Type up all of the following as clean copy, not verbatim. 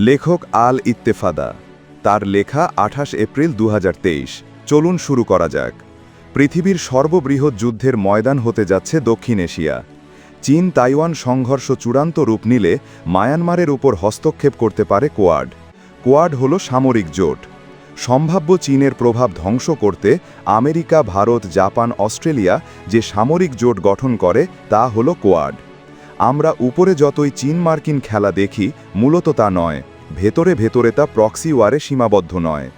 লেখক আল ইত্তেফাদা, তার লেখা ২৮ এপ্রিল ২০২৩। চলুন শুরু করা যাক। পৃথিবীর সর্ববৃহৎ যুদ্ধের ময়দান হতে যাচ্ছে দক্ষিণ এশিয়া। চীন তাইওয়ান সংঘর্ষ চূড়ান্ত রূপ নিলে মায়ানমারের উপর হস্তক্ষেপ করতে পারে কোয়াড। কোয়াড হল সামরিক জোট। সম্ভাব্য চীনের প্রভাব ধ্বংস করতে আমেরিকা, ভারত, জাপান, অস্ট্রেলিয়া যে সামরিক জোট গঠন করে তা হল কোয়াড। আমরা উপরে যতই চীন মার্কিন খেলা দেখি, মূলত তা নয়। ভেতরে ভেতরে তা প্রক্সি ওয়ারে সীমাবদ্ধ নয়।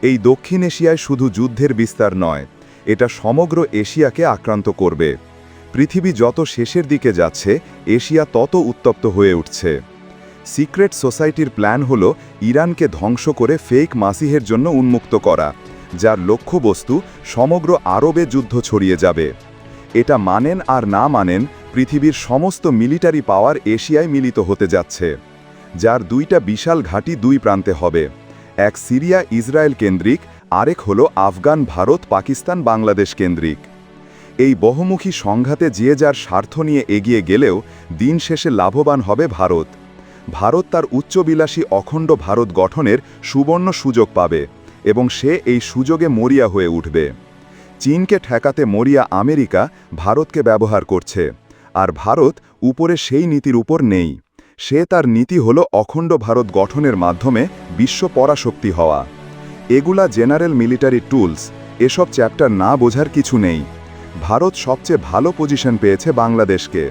এই দক্ষিণ এশিয়ায় শুধু যুদ্ধের বিস্তার নয়, এটা সমগ্র এশিয়াকে আক্রান্ত করবে। পৃথিবী যত শেষের দিকে যাচ্ছে, এশিয়া তত উত্তপ্ত হয়ে উঠছে। সিক্রেট সোসাইটির প্ল্যান হল ইরানকে ধ্বংস করে ফেক মাসিহের জন্য উন্মুক্ত করা, যার লক্ষ্যবস্তু সমগ্র আরবে যুদ্ধ ছড়িয়ে যাবে। এটা মানেন আর না মানেন, পৃথিবীর সমস্ত মিলিটারি পাওয়ার এশিয়ায় মিলিত হতে যাচ্ছে, যার দুইটা বিশাল ঘাঁটি দুই প্রান্তে হবে। এক সিরিয়া ইসরায়েল কেন্দ্রিক, আরেক হল আফগান, ভারত, পাকিস্তান, বাংলাদেশ কেন্দ্রিক। এই বহুমুখী সংঘাতে যে যার স্বার্থ নিয়ে এগিয়ে গেলেও দিন শেষে লাভবান হবে ভারত। ভারত তার উচ্চবিলাসী অখণ্ড ভারত গঠনের সুবর্ণ সুযোগ পাবে এবং সে এই সুযোগে মরিয়া হয়ে উঠবে। চীনকে ঠেকাতে মরিয়া আমেরিকা ভারতকে ব্যবহার করছে, আর ভারত উপরে সেই নীতির উপর নেই। সে তার নীতি হল অখণ্ড ভারত গঠনের মাধ্যমে বিশ্ব পরাশক্তি হওয়া। এগুলা জেনারেল মিলিটারি টুলস, এসব চ্যাপ্টার না বোঝার কিছু নেই। ভারত সবচেয়ে ভালো পজিশন পেয়েছে বাংলাদেশকে।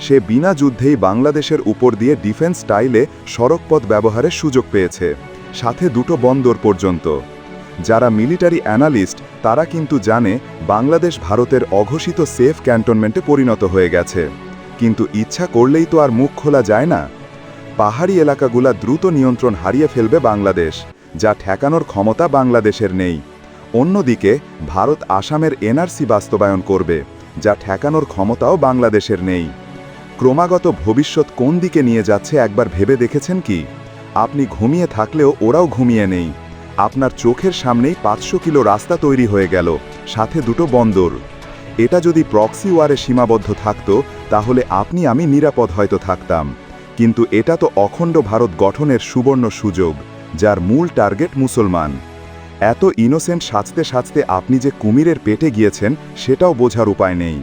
সে বিনা যুদ্ধেই বাংলাদেশের উপর দিয়ে ডিফেন্স স্টাইলে সড়কপথ ব্যবহারের সুযোগ পেয়েছে, সাথে দুটো বন্দর পর্যন্ত। যারা মিলিটারি অ্যানালিস্ট তারা কিন্তু জানে বাংলাদেশ ভারতের অঘোষিত সেফ ক্যান্টনমেন্টে পরিণত হয়ে গেছে। কিন্তু ইচ্ছা করলেই তো আর মুখ খোলা যায় না। পাহাড়ি এলাকাগুলা দ্রুত নিয়ন্ত্রণ হারিয়ে ফেলবে বাংলাদেশ, যা ঠেকানোর ক্ষমতা বাংলাদেশের নেই। অন্যদিকে ভারত আসামের এনআরসি বাস্তবায়ন করবে, যা ঠেকানোর ক্ষমতাও বাংলাদেশের নেই। ক্রমাগত ভবিষ্যৎ কোন দিকে নিয়ে যাচ্ছে একবার ভেবে দেখেছেন কি? আপনি ঘুমিয়ে থাকলেও ওরাও ঘুমিয়ে নেই। আপনার চোখের সামনেই ৫০০ কিলো রাস্তা তৈরি হয়ে গেল, সাথে দুটো বন্দর। এটা যদি প্রক্সি ওয়ারে সীমাবদ্ধ থাকত, তাহলে আপনি আমি নিরাপদ হয়তো থাকতাম। কিন্তু এটা তো অখণ্ড ভারত গঠনের সুবর্ণ সুযোগ, যার মূল টার্গেট মুসলমান। এত ইনোসেন্ট সাজতে সাজতে আপনি যে কুমিরের পেটে গিয়েছেন সেটাও বোঝার উপায় নেই।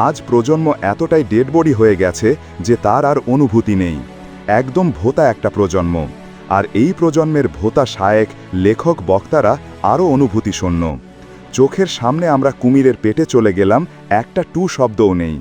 আজ প্রজন্ম এতটাই ডেড বডি হয়ে গেছে যে তার আর অনুভূতি নেই। একদম ভোতা একটা প্রজন্ম। আর এই প্রজন্মের ভোতা শায়েক, লেখক, বক্তারা আরও অনুভূতিশূন্য। চোখের সামনে আমরা কুমিরের পেটে চলে গেলাম, একটা টু শব্দও নেই।